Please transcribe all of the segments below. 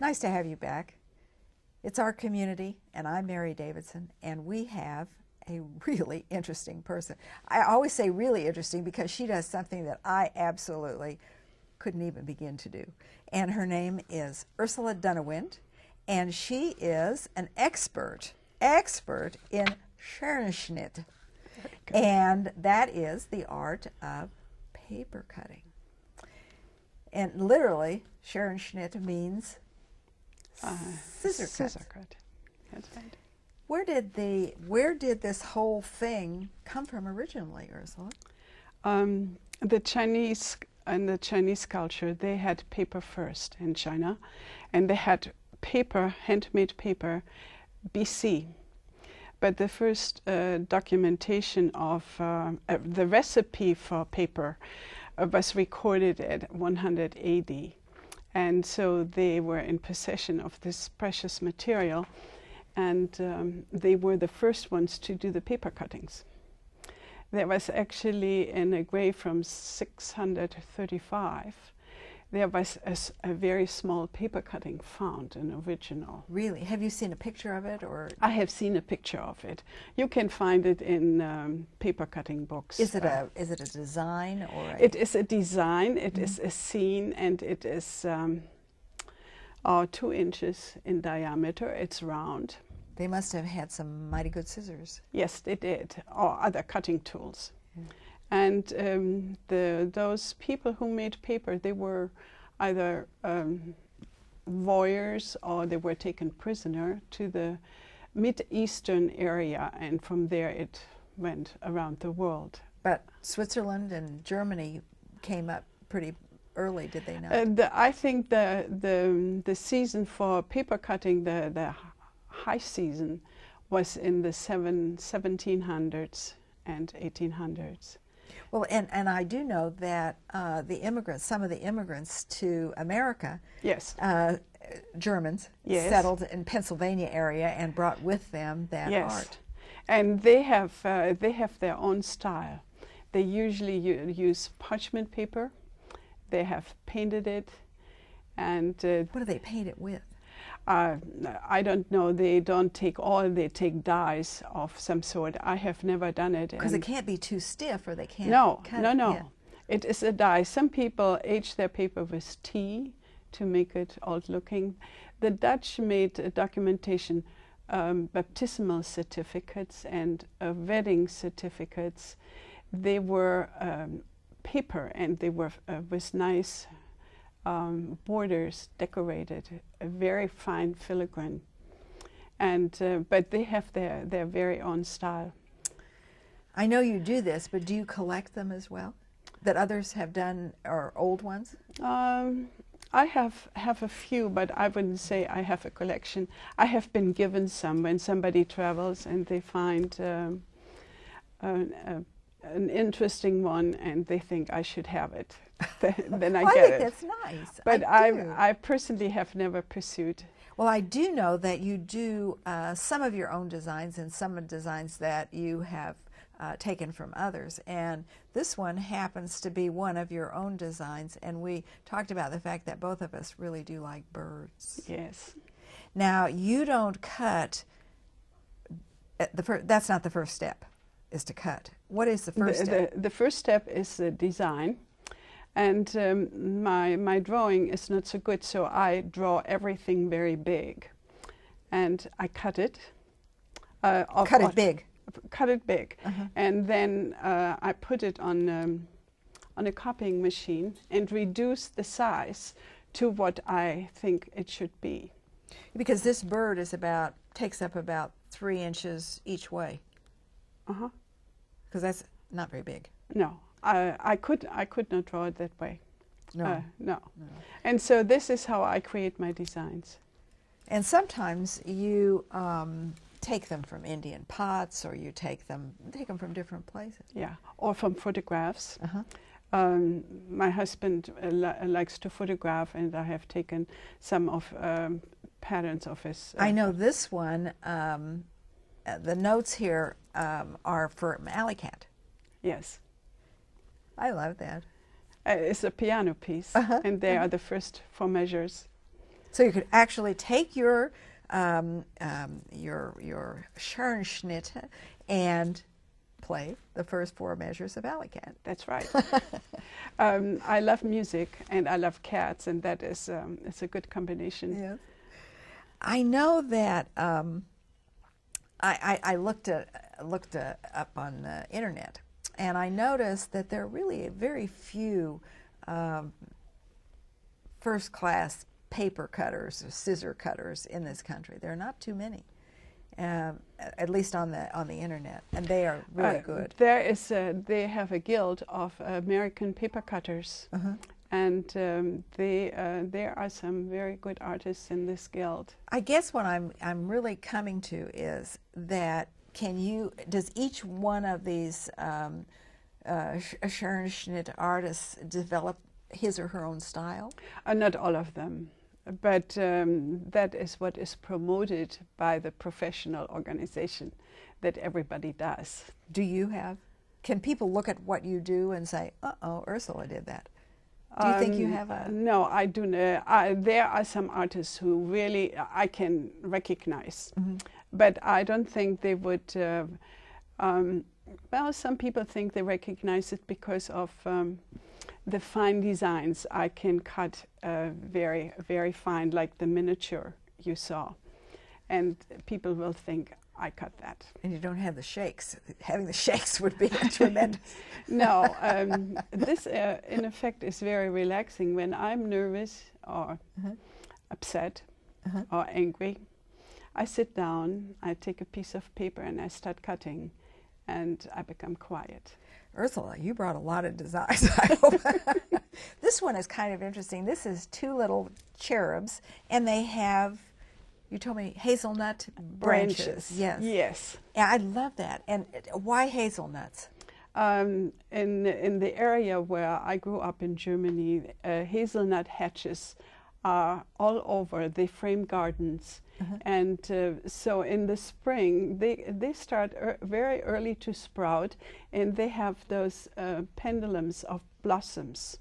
Nice to have you back. It's our community, and I'm Mary Davidson, and we have a really interesting person. I always say really interesting because she does something that I absolutely couldn't even begin to do. And her name is Ursula Dunnewwind, and she is an expert in Scherenschnitt. And that is the art of paper cutting. And literally, Scherenschnitt means scissor cut. That's right. Where did this whole thing come from originally, Ursula? The Chinese and the Chinese culture, they had paper first in China, and they had paper, handmade paper, BC. But the first documentation of the recipe for paper was recorded at 100 AD. And so they were in possession of this precious material, and they were the first ones to do the paper cuttings. There was actually in a grave from 635, there was a very small paper cutting found, an original. Really? Have you seen a picture of it, or? I have seen a picture of it. You can find it in paper cutting books. Is it a design, or? It is a design. It is a scene, and it is 2 inches in diameter. It's round. They must have had some mighty good scissors. Yes, they did, or other cutting tools. And those people who made paper, they were either voyeurs or they were taken prisoner to the Mid-Eastern area, and from there it went around the world. But Switzerland and Germany came up pretty early, did they not? I think the season for paper cutting, the high season, was in the 1700s and 1800s. Well, and I do know that some of the immigrants to America, yes, Germans, yes, settled in Pennsylvania area and brought with them that yes. art. And they have their own style. They usually use parchment paper. They have painted it, and what do they paint it with? I don't know. They don't take oil. They take dyes of some sort. I have never done it. Because it can't be too stiff, or they can't cut no, it. no. Yeah. It is a dye. Some people age their paper with tea to make it old-looking. The Dutch made a documentation, baptismal certificates and wedding certificates. They were paper, and they were with nice borders decorated, a very fine filigree, and but they have their very own style. I know you do this, but do you collect them as well, that others have done, or old ones? I have a few, but I wouldn't say I have a collection. I have been given some when somebody travels and they find an interesting one and they think I should have it. Then I Well, get I think it. that's nice. But I I personally have never pursued. Well, I do know that you do some of your own designs and some designs that you have taken from others. And this one happens to be one of your own designs. And we talked about the fact that both of us really do like birds. Yes. Now, you don't cut, that's not the first step, is to cut. What is the first step? The first step is the design. And my drawing is not so good, so I draw everything very big. And I cut it. Cut it big. Cut it big. And then I put it on a copying machine and reduce the size to what I think it should be. Because this bird is takes up about 3 inches each way. Because that's not very big. No. I could not draw it that way. No. No. And so this is how I create my designs. And sometimes you take them from Indian pots, or you take them from different places. Yeah, or from photographs. My husband likes to photograph, and I have taken some of patterns of his. I know this one. The notes here are from Alley Cat. Yes. I love that. It's a piano piece, and they are the first 4 measures. So you could actually take your Scherenschnitt and play the first 4 measures of alley cat. That's right. I love music and I love cats, and that is it's a good combination. Yes. I know that I looked up on the internet, and I noticed that there are really very few first-class paper cutters or scissor cutters in this country. There are not too many, at least on the internet, and they are really good. They have a guild of American paper cutters, and there are some very good artists in this guild. I guess what I'm really coming to is that does each one of these Scherenschnitt artists develop his or her own style? Not all of them, but that is what is promoted by the professional organization, that everybody does. Can people look at what you do and say, uh-oh, Ursula did that? Do you think you have a... No, I do not. There are some artists who really I can recognize, but I don't think they would... well, some people think they recognize it because of the fine designs. I can cut very, very fine, like the miniature you saw. And people will think, I cut that. And you don't have the shakes. Having the shakes would be tremendous. No, this in effect is very relaxing. When I'm nervous or upset or angry, I sit down, I take a piece of paper and I start cutting, and I become quiet. Ursula, you brought a lot of designs, I hope. This one is kind of interesting. This is 2 little cherubs, and they have, you told me, hazelnut branches. Yes. Yes. Yeah, I love that. And why hazelnuts? In the area where I grew up in Germany, hazelnut hedges are all over. They frame gardens. And so in the spring, they start very early to sprout, and they have those pendulums of blossoms.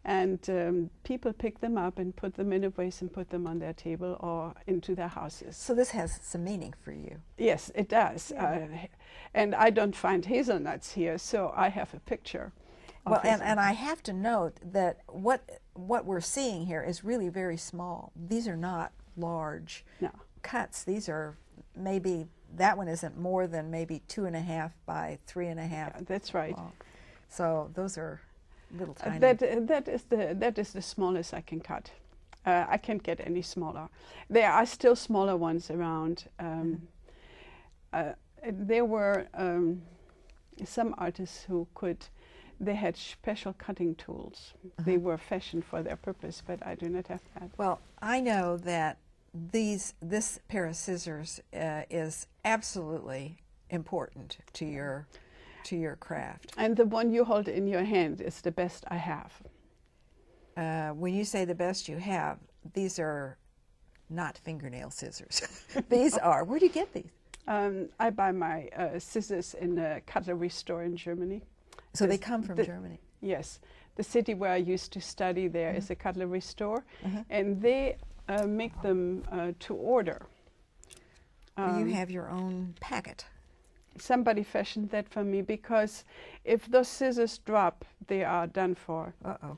And people pick them up and put them in a vase and put them on their table or into their houses. So this has some meaning for you. Yes, it does. Yeah. And I don't find hazelnuts here, so I have a picture. Well, and I have to note that what we're seeing here is really very small. These are not large cuts. These are maybe, that one isn't more than maybe 2.5 by 3.5. Yeah, that's right. Long. So those are little tiny. That is the smallest I can cut. I can't get any smaller. There are still smaller ones around. There were some artists who they had special cutting tools. They were fashioned for their purpose, but I do not have that. Well, I know that this pair of scissors is absolutely important to your craft. And the one you hold in your hand is the best I have. When you say the best you have, these are not fingernail scissors. These are, where do you get these? I buy my scissors in a cutlery store in Germany. So they come from Germany? Yes. The city where I used to study, there is a cutlery store, and they make them to order. You have your own packet. Somebody fashioned that for me, because if those scissors drop, they are done for. Uh-oh.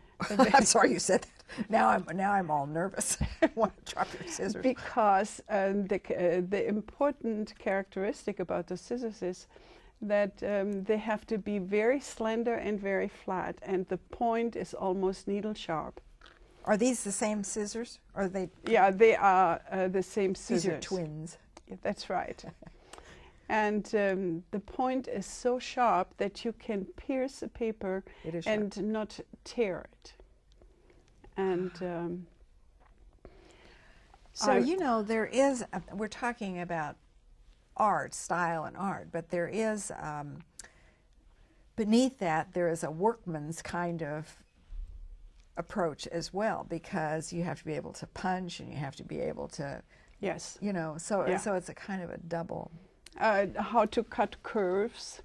I'm sorry you said that. Now I'm all nervous. I want to drop your scissors. Because the important characteristic about the scissors is that they have to be very slender and very flat, and the point is almost needle sharp. Are these the same scissors? Or are they? Yeah, they are the same scissors. These are twins. Yeah, that's right. And the point is so sharp that you can pierce the paper and not tear it. And so, you know, there is, we're talking about art, style and art, but there is, beneath that, there is a workman's kind of approach as well, because you have to be able to punch and you have to be able to, yes, you know, so it's a kind of a double. How to cut curves,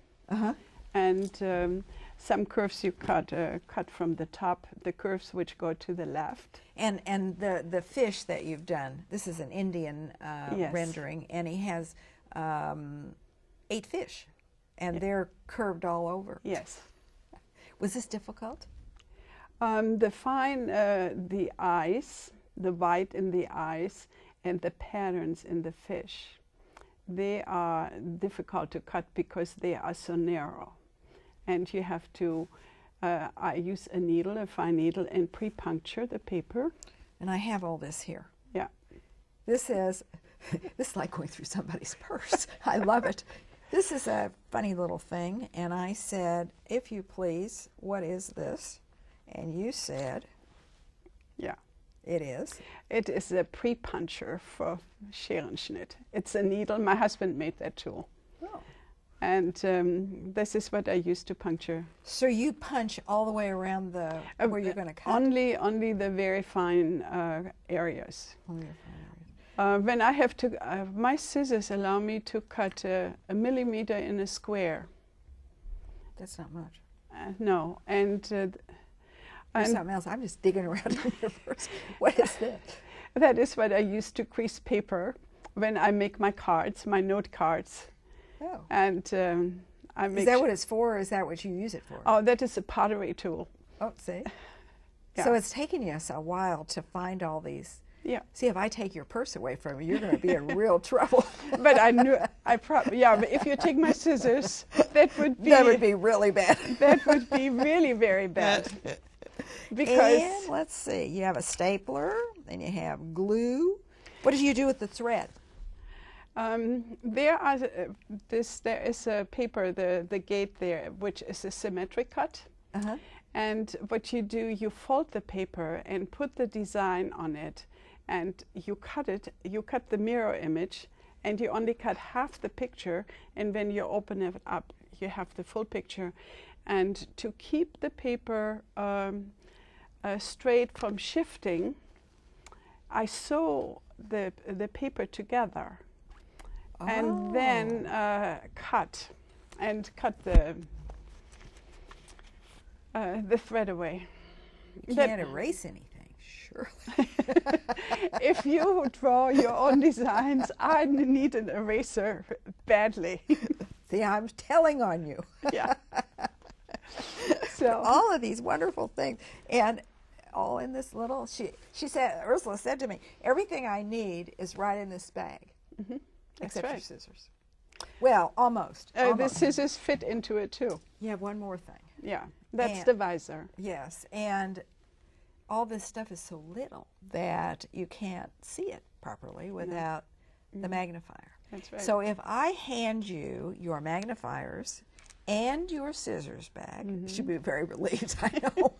and Some curves you cut from the top, the curves which go to the left. And the fish that you've done, this is an Indian Yes. rendering, and he has 8 fish, and they're curved all over. Yes. Was this difficult? The eyes, the white in the eyes, and the patterns in the fish. They are difficult to cut because they are so narrow. And you have to, I use a needle, a fine needle, and pre-puncture the paper. And I have all this here. Yeah. This is like going through somebody's purse. I love it. This is a funny little thing. And I said, if you please, what is this? And you said, yeah, it is. It is a pre-puncher for Scherenschnitt. It's a needle. My husband made that tool. Oh. And this is what I use to puncture. So you punch all the way around the where you're going to cut? Only the very fine areas. Only the fine areas. When I have to, my scissors allow me to cut a millimeter in a square. That's not much. No, and There's something else. I'm just digging around in your purse. What is this? that is what I use to crease paper when I make my cards, my note cards. Oh. And I make. Is that what it's for, or is that what you use it for? Oh, that is a pottery tool. Oh, see? Yeah. So it's taken you a while to find all these. Yeah. See, if I take your purse away from you, you're going to be in real trouble. But I knew, yeah, but if you take my scissors, that would be really bad. That would be really very bad. Because And let's see, you have a stapler, and you have glue. What do you do with the thread? there is a paper, the gate there, which is a symmetric cut. Uh-huh. And what you do, you fold the paper and put the design on it, and you cut it. You cut the mirror image, and you only cut half the picture. And when you open it up, you have the full picture. And to keep the paper straight from shifting, I sew the paper together, and then cut the thread away. You can't erase anything, surely. If you draw your own designs, I need an eraser badly. See, I'm telling on you. Yeah. So all of these wonderful things, and all in this little. She said, Ursula said to me, everything I need is right in this bag, except your scissors. Well, almost. The scissors fit into it too. You have one more thing. Yeah, that's the visor. Yes, and all this stuff is so little that you can't see it properly without the magnifier. That's right. So if I hand you your magnifiers and your scissors bag, you should be very relieved, I know.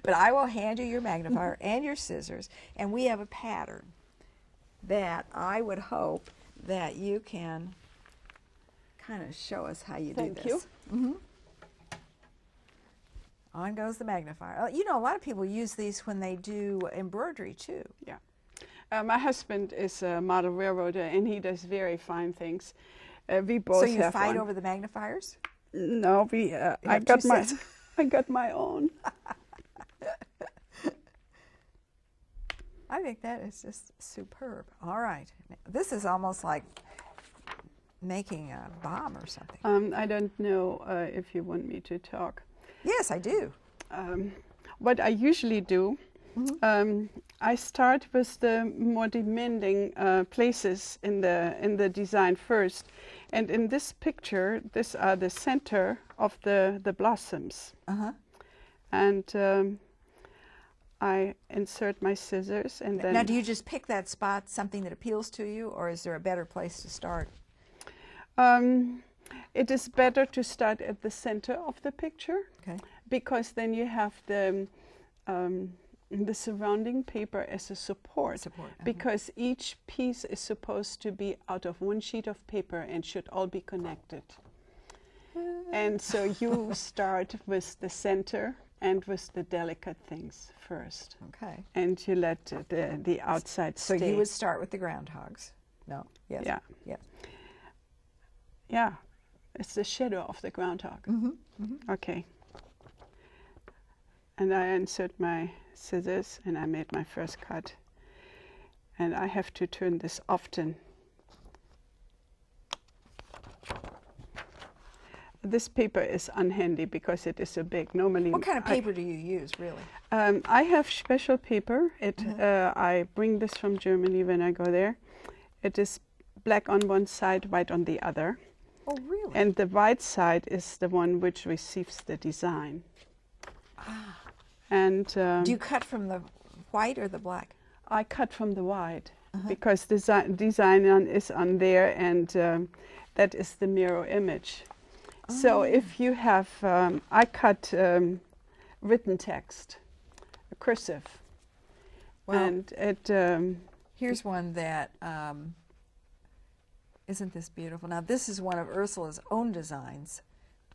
But I will hand you your magnifier and your scissors, and we have a pattern that I would hope that you can kind of show us how you do this. Thank you. On goes the magnifier. You know, a lot of people use these when they do embroidery too. Yeah. My husband is a model railroader, and he does very fine things. We both So you have fight one. over the magnifiers? No, I got my own. I think that is just superb. All right. This is almost like making a bomb or something. I don't know if you want me to talk. Yes, I do. What I usually do, I start with the more demanding places in the design first. And in this picture, these are the center of the blossoms. And I insert my scissors, and then... Now, do you just pick that spot, something that appeals to you, or is there a better place to start? It is better to start at the center of the picture, because then you have the surrounding paper as a support. Because each piece is supposed to be out of one sheet of paper and should all be connected. And so you start with the center and with the delicate things first. Okay. And you let the outside stay. So you would start with the groundhogs? No? Yes. Yeah. Yes. Yeah. It's the shadow of the groundhog. Mm-hmm. Mm-hmm. Okay. And I insert my scissors and I made my first cut. And I have to turn this often. This paper is unhandy because it is so big. Normally, what kind of paper do you use, really? I have special paper. I bring this from Germany when I go there. It is black on one side, white on the other. Oh, really? And the white side is the one which receives the design. Ah. And do you cut from the white or the black? I cut from the white because the design is on there, and that is the mirror image. So if you have, I cut written text, cursive, well, and it. Here's one that isn't this beautiful? Now this is one of Ursula's own designs,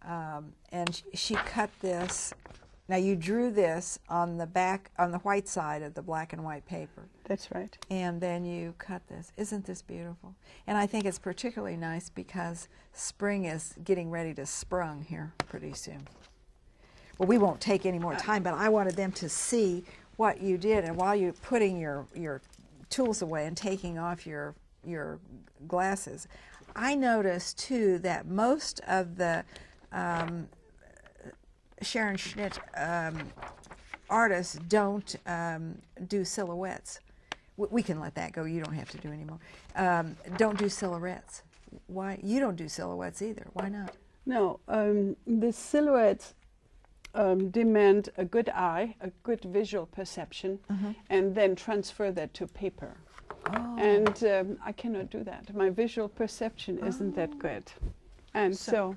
and she cut this. Now you drew this on the back, on the white side of the black and white paper. That's right. And then you cut this. Isn't this beautiful? And I think it's particularly nice because spring is getting ready to sprung here pretty soon. Well, we won't take any more time, but I wanted them to see what you did. And while you're putting your tools away and taking off your glasses, I noticed too that most of the Scherenschnitt artists don't do silhouettes. We can let that go. You don't have to do anymore. Don't do silhouettes. Why? You don't do silhouettes either. Why not? No, the silhouettes demand a good eye, a good visual perception, and then transfer that to paper. Oh. And I cannot do that. My visual perception isn't that good. And so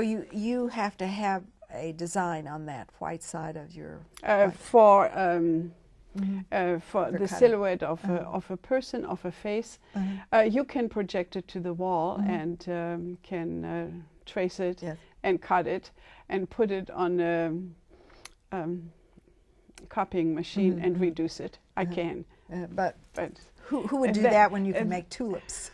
you have to have a design on that white side of your for the silhouette of a person, of a face, you can project it to the wall and can trace it and cut it and put it on a copying machine and reduce it. I can, but who would do that when you can make tulips?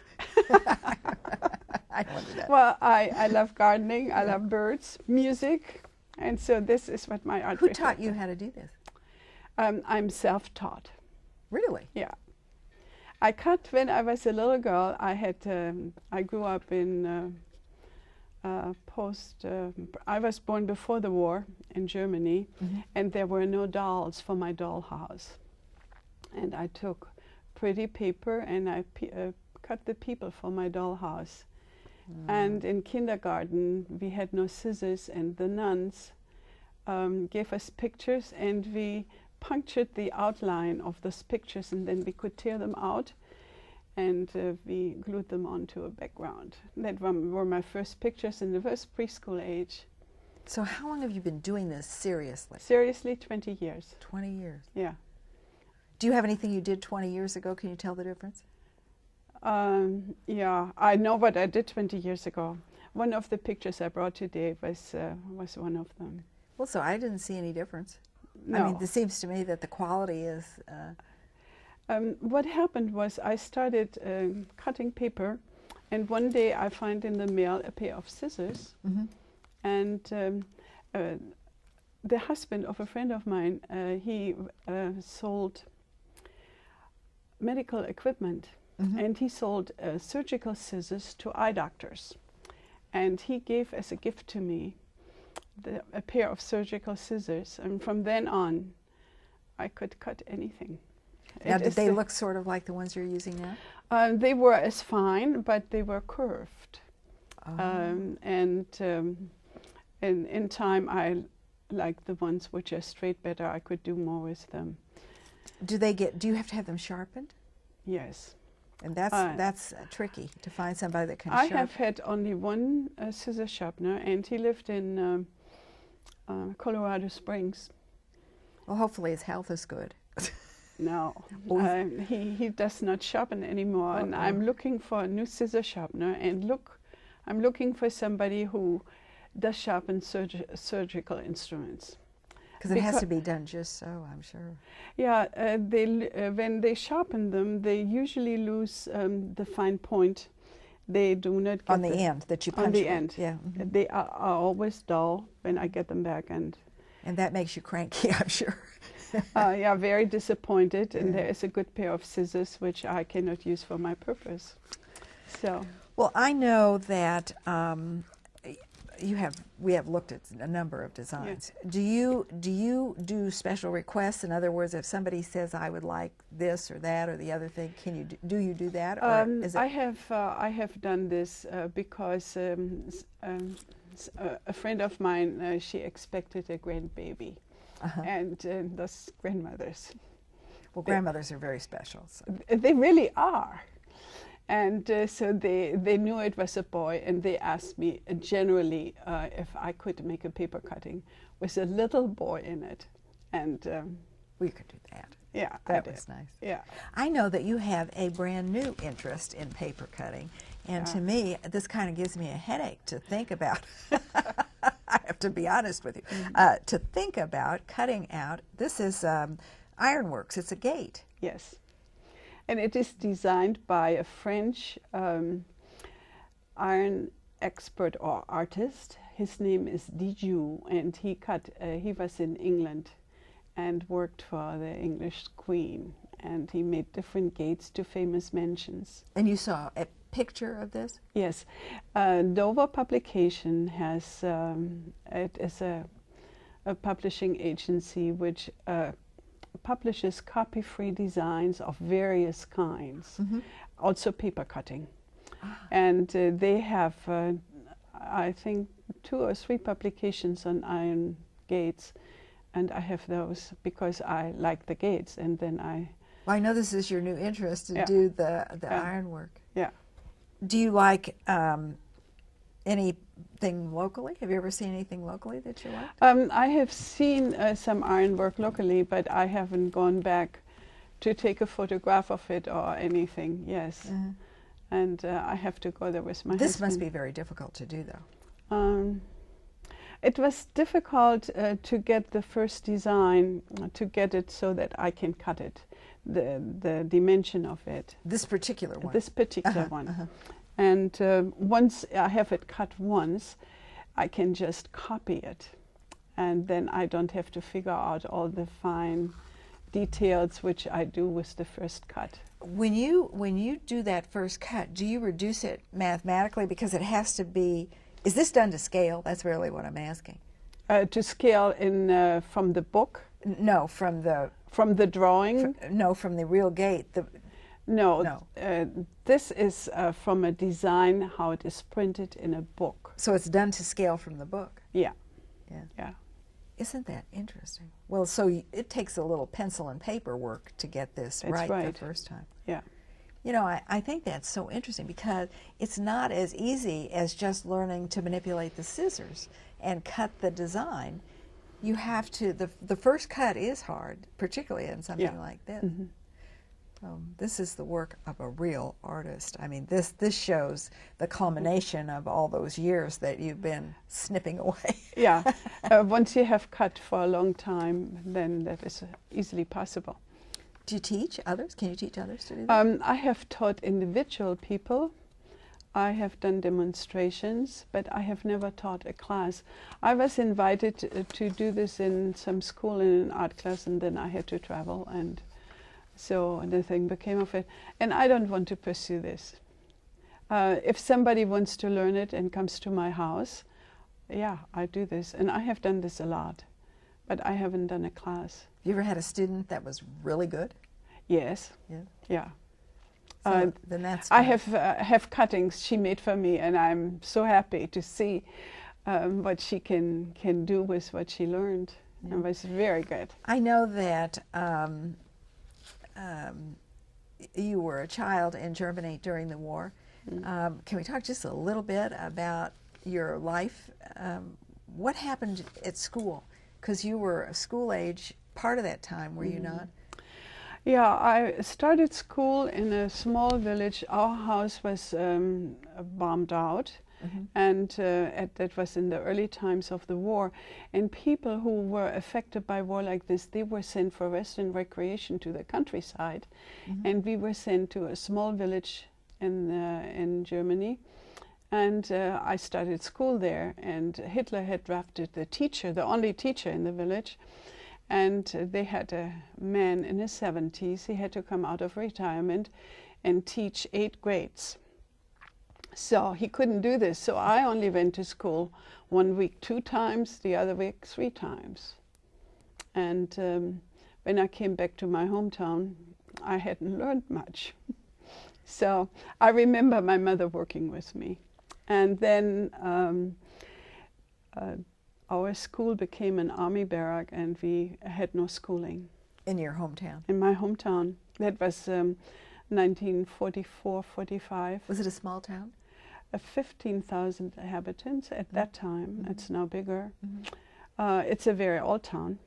I don't want to do that. Well, I love gardening. I love birds, music. And so this is what my art. Who taught you how to do this? I'm self-taught. Really? Yeah. I cut when I was a little girl. I grew up in I was born before the war in Germany, and there were no dolls for my dollhouse. And I took pretty paper and I cut the people for my dollhouse. And in kindergarten, we had no scissors, and the nuns gave us pictures, and we punctured the outline of those pictures, and then we could tear them out, and we glued them onto a background. That were my first pictures in the first preschool age. So how long have you been doing this seriously? Seriously, 20 years. 20 years. Yeah. Do you have anything you did 20 years ago? Can you tell the difference? Yeah, I know what I did 20 years ago. One of the pictures I brought today was one of them. Well, so I didn't see any difference. No. I mean, it seems to me that the quality is... what happened was I started cutting paper, and one day I find in the mail a pair of scissors, and the husband of a friend of mine, he sold medical equipment. And he sold surgical scissors to eye doctors. And he gave as a gift to me a pair of surgical scissors. And from then on, I could cut anything. Now, did they look sort of like the ones you're using now? They were as fine, but they were curved. And in time, I liked the ones which are straight better. I could do more with them. Do you have to have them sharpened? Yes. And that's tricky to find somebody that can sharpen. I have had only one scissor sharpener, and he lived in Colorado Springs. Well, hopefully his health is good. No, he does not sharpen anymore, and I'm looking for a new scissor sharpener. And I'm looking for somebody who does sharpen surgical instruments. Because it has to be done just so, I'm sure. Yeah, when they sharpen them, they usually lose the fine point They do not get on the end that you punch on the with. end. Yeah. They are always dull when I get them back, and that makes you cranky, I'm sure. yeah, very disappointed. And Yeah. there is a good pair of scissors which I cannot use for my purpose. So, well, I know that we have looked at a number of designs. Yeah. Do you do special requests? In other words, if somebody says I would like this or that or the other thing, can you do you do that? Or is it I have done this because a friend of mine, she expected a grandbaby, and those grandmothers. Well, grandmothers are very special. So. They really are. And so they knew it was a boy, and they asked me generally if I could make a paper cutting with a little boy in it. And we could do that. Yeah, that was nice. Yeah, I know that you have a brand new interest in paper cutting, and to me, this kind of gives me a headache to think about. I have to be honest with you. To think about cutting out. This is ironworks. It's a gate. Yes. And it is designed by a French iron expert or artist. His name is Dijou, and he was in England and worked for the English Queen, and he made different gates to famous mansions. And you saw a picture of this? Yes. Dover Publication has, it is a publishing agency which publishes copy-free designs of various kinds, also paper cutting. And they have, I think, 2 or 3 publications on iron gates, and I have those because I like the gates, and then Well, I know this is your new interest to do the ironwork. Yeah. Do you like anything locally? Have you ever seen anything locally that you liked? I have seen some ironwork locally, but I haven't gone back to take a photograph of it or anything. Yes, and I have to go there with my husband. This must be very difficult to do, though. It was difficult to get the first design, to get it so that I can cut it, the dimension of it. This particular one? This particular one. And once I have it cut once, I can just copy it. And then I don't have to figure out all the fine details which I do with the first cut. When you do that first cut, do you reduce it mathematically? Because it has to be, is this done to scale? That's really what I'm asking. To scale in from the book? No, from the drawing? No, from the real gate. No. This is from a design, how it is printed in a book. So it's done to scale from the book? Yeah. Yeah. Yeah. Isn't that interesting? Well, so it takes a little pencil and paper work to get this right the first time. Yeah. You know, I think that's so interesting because it's not as easy as just learning to manipulate the scissors and cut the design. You have to, the first cut is hard, particularly in something like this. This is the work of a real artist. I mean, this shows the culmination of all those years that you've been snipping away. Yeah. Once you have cut for a long time, then that is easily possible. Do you teach others? Can you teach others to do that? I have taught individual people. I have done demonstrations, but I have never taught a class. I was invited to do this in some school in an art class, and then I had to travel, and so nothing became of it. And I don't want to pursue this. If somebody wants to learn it and comes to my house, yeah, I do this. And I have done this a lot, but I haven't done a class. You ever had a student that was really good? Yes. Yeah. Yeah. So then that's I have cuttings she made for me, and I'm so happy to see what she can do with what she learned. Yeah. It was very good. I know that you were a child in Germany during the war. Can we talk just a little bit about your life? What happened at school? Because you were a school age part of that time, were you not? Yeah, I started school in a small village. Our house was bombed out, and that was in the early times of the war. And people who were affected by war like this, they were sent for rest and recreation to the countryside, and we were sent to a small village in Germany. And I started school there, and Hitler had drafted the teacher, the only teacher in the village. And they had a man in his 70s. He had to come out of retirement and teach 8 grades. So he couldn't do this. So I only went to school 1 week 2 times, the other week 3 times. And when I came back to my hometown, I hadn't learned much. So I remember my mother working with me. And then our school became an army barrack, and we had no schooling. In your hometown? In my hometown. That was 1944, 45. Was it a small town? 15,000 inhabitants at that time. Mm-hmm. It's now bigger. Mm-hmm. It's a very old town.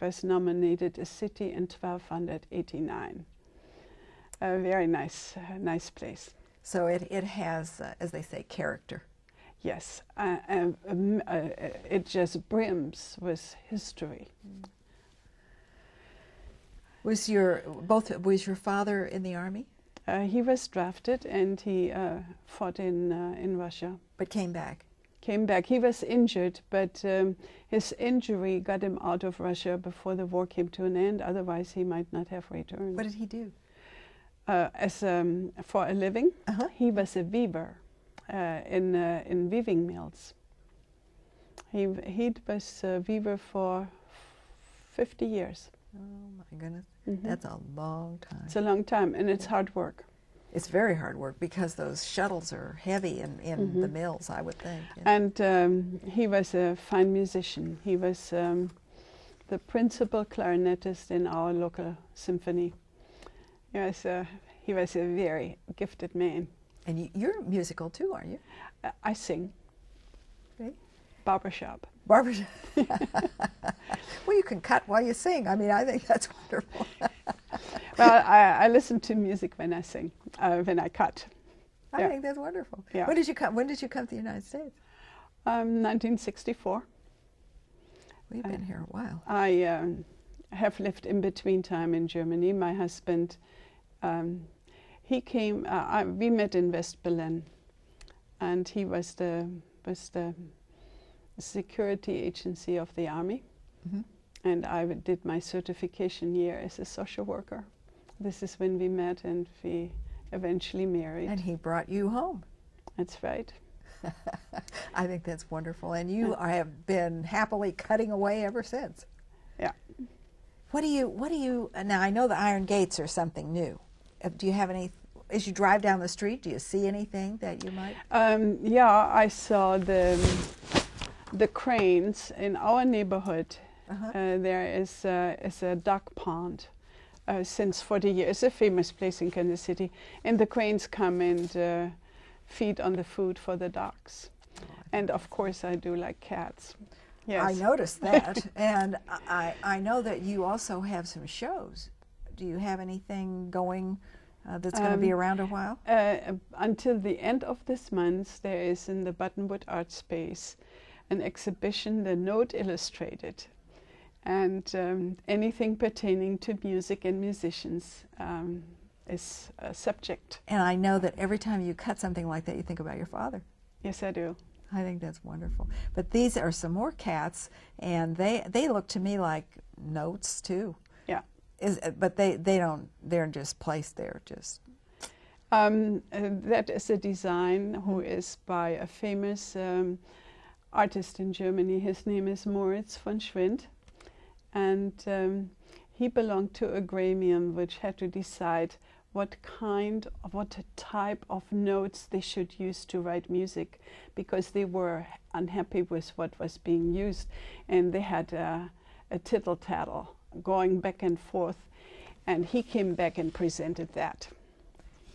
Was nominated a city in 1289. A very nice place. So it has, as they say, character. Yes, it just brims with history. Was your father in the army? He was drafted, and he fought in Russia. But came back. Came back. He was injured, but his injury got him out of Russia before the war came to an end. Otherwise, he might not have returned. What did he do? For a living, he was a weaver in weaving mills. He was a weaver for 50 years. Oh my goodness, Mm-hmm. That's a long time. It's a long time, and it's hard work. It's very hard work because those shuttles are heavy in Mm-hmm. the mills, I would think. And he was a fine musician. He was the principal clarinetist in our local symphony. He was a very gifted man. And you're musical too, aren't you? I sing. Okay. Barbershop. Barbershop. Well, you can cut while you sing. I mean, I think that's wonderful. Well, I listen to music when I sing, when I cut. I think that's wonderful. Yeah. When did you come? When did you come to the United States? 1964. We've been here a while. I have lived in between time in Germany. My husband, he came. We met in West Berlin, and he was the security agency of the army. Mm-hmm. And I did my certification year as a social worker. This is when we met, and we eventually married. And he brought you home. That's right. I think that's wonderful. And you have been happily cutting away ever since. Yeah. What do you, now I know the iron gates are something new. Do you have any, as you drive down the street, do you see anything that you might? Yeah, I saw the cranes in our neighborhood. There is a duck pond since 40 years. It's a famous place in Kansas City. And the cranes come and feed on the food for the ducks. And of course I do like cats. Yes. I noticed that. And I know that you also have some shows. Do you have anything going that's going to be around a while? Until the end of this month, there is in the Buttonwood Art Space an exhibition, The Note Illustrated. And anything pertaining to music and musicians is a subject. And I know that every time you cut something like that, you think about your father. Yes, I do. I think that's wonderful. But these are some more cats, and they look to me like notes too. Yeah. But they're just placed there, just. That is a design who is by a famous artist in Germany. His name is Moritz von Schwind. And he belonged to a gremium which had to decide what type of notes they should use to write music, because they were unhappy with what was being used, and they had a tittle-tattle going back and forth, and he came back and presented that.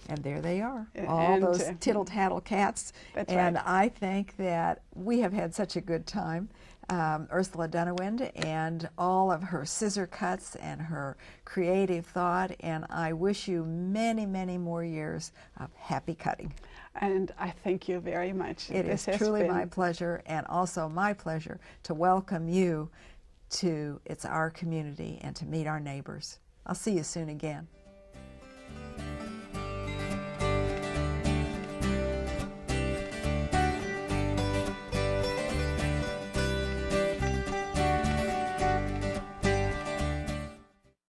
And there they are, all those tittle-tattle cats. That's and right. I think that we have had such a good time. Ursula Dunnewwind and all of her scissor cuts and her creative thought, and I wish you many, many more years of happy cutting. And I thank you very much. It is truly my pleasure, and also my pleasure to welcome you to It's Our Community and to meet our neighbors. I'll see you soon again.